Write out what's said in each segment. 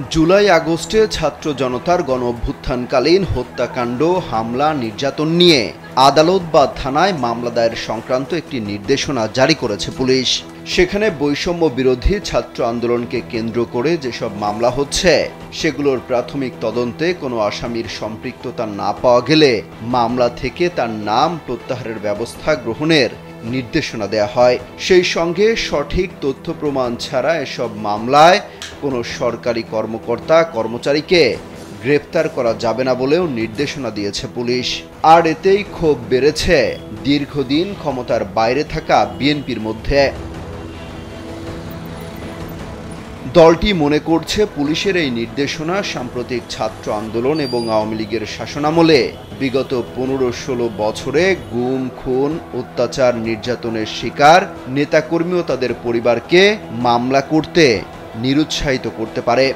জুলাই আগস্টে ছাত্র জনতার গণ-অভ্যুত্থানকালীন হত্যাকাণ্ড, হামলা, নির্যাতন নিয়ে আদালত বা থানায় মামলা দায়ের সংক্রান্ত একটি নির্দেশনা জারি করেছে পুলিশ। সেখানে বৈষম্য বিরোধী ছাত্র আন্দোলনকে কেন্দ্র করে যেসব মামলা হচ্ছে সেগুলোর প্রাথমিক তদন্তে কোনো আসামির সম্পৃক্ততা না পাওয়া গেলে মামলা থেকে তার নাম প্রত্যাহারের ব্যবস্থা গ্রহণের নির্দেশনা দেয়া হয়। সেই সঙ্গে সঠিক তথ্য প্রমাণ ছাড়া এসব মামলায় কোনো সরকারি কর্মকর্তা কর্মচারীকে গ্রেপ্তার করা যাবে না বলেও নির্দেশনা দিয়েছে পুলিশ। আর এতেই ক্ষোভ বেড়েছে দীর্ঘদিন ক্ষমতার বাইরে থাকা বিএনপির মধ্যে। দলটি মনে করছে পুলিশের এই নির্দেশনা সাম্প্রতিক ছাত্র আন্দোলন এবং আওয়ামী লীগের শাসনামলে বিগত 15-16 বছরে গুম, খুন, অত্যাচার, নির্যাতনের শিকার নেতাকর্মী ও তাদের পরিবারকে মামলা করতে নিরুৎসাহিত করতে পারে।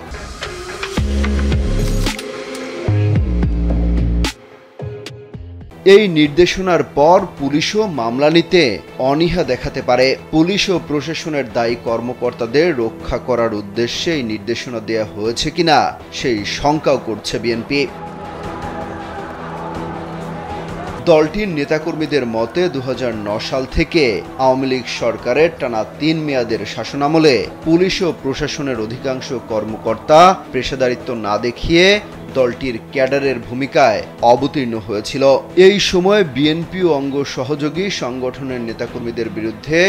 এই নির্দেশনার পর পুলিশও মামলা নিতে অনীহা দেখাতে পারে। পুলিশ ও প্রশাসনের দায়ী কর্মকর্তাদের রক্ষা করার উদ্দেশ্যে এই নির্দেশনা দেওয়া হয়েছে কিনা সেই শঙ্কাও করছে বিএনপি। দলটির নেতাকর্মীদের মতে 2009 সাল থেকে আওয়ামী লীগ সরকারের টানা 3 মেয়াদের শাসনামলে পুলিশ ও প্রশাসনের অধিকাংশ কর্মকর্তা পেশাদারিত্ব না দেখিয়ে দলটির ক্যাডারের ভূমিকায় অবতীর্ণ হয়েছিল। এই সময় বিএনপি ও অঙ্গ সহযোগী সংগঠনের নেতাকর্মীদের বিরুদ্ধে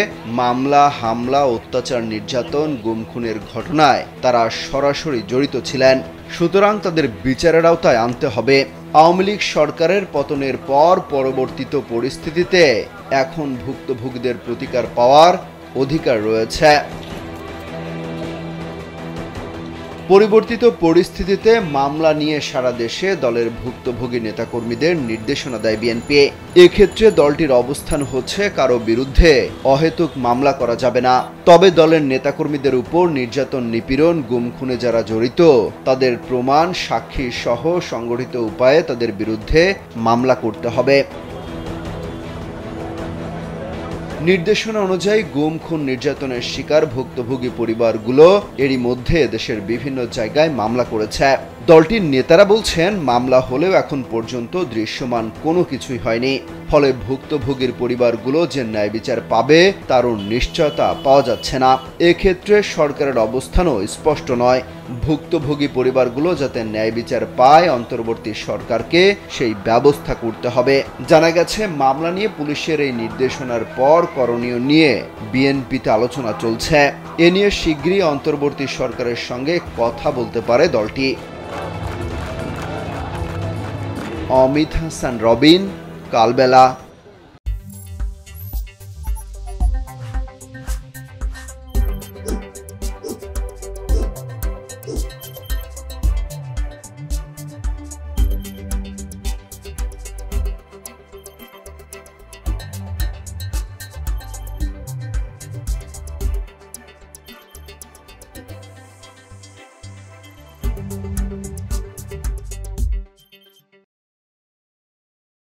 মামলা, হামলা, অত্যাচার, নির্যাতন, গুম, খুনের ঘটনায় তারা সরাসরি জড়িত ছিলেন। সুতরাং তাদের বিচারের আওতায় আনতে হবে। আওয়ামী লীগ সরকারের পতনের পর পরবর্তীত পরিস্থিতিতে এখন ভুক্তভোগীদের প্রতিকার পাওয়ার অধিকার রয়েছে। পরিবর্তিত পরিস্থিতিতে মামলা নিয়ে সারা দেশে দলের ভুক্তভোগী নেতাকর্মীদের নির্দেশনা দেয় বিএনপি। এক্ষেত্রে দলটির অবস্থান হচ্ছে কারো বিরুদ্ধে অহেতুক মামলা করা যাবে না। তবে দলের নেতাকর্মীদের উপর নির্যাতন, নিপীড়ন, গুম, খুনে যারা জড়িত তাদের প্রমাণ, সাক্ষী সহ সংগঠিত উপায়ে তাদের বিরুদ্ধে মামলা করতে হবে। নির্দেশনা অনুযায়ী গুম, খুন, নির্যাতনের শিকার ভুক্তভোগী পরিবারগুলো এরই মধ্যে দেশের বিভিন্ন জায়গায় মামলা করেছে। দলটির নেতারা বলছেন, মামলা হলেও এখন পর্যন্ত দৃশ্যমান কোনো কিছুই হয়নি। ফলে ভুক্তভোগীর পরিবারগুলো যে ন্যায় বিচার পাবে তারও নিশ্চয়তা পাওয়া যাচ্ছে না। এক্ষেত্রে সরকারের অবস্থানও স্পষ্ট নয়। ভুক্তভোগী পরিবারগুলো যাতে ন্যায় বিচার পায়, অন্তর্বর্তী সরকারকে সেই ব্যবস্থা করতে হবে। জানা গেছে, মামলা নিয়ে পুলিশের এই নির্দেশনার পর করণীয় নিয়ে বিএনপিতে আলোচনা চলছে। এ নিয়ে শীঘ্রই অন্তর্বর্তী সরকারের সঙ্গে কথা বলতে পারে দলটি। অমিত হাসান রবিন, কালবেলা।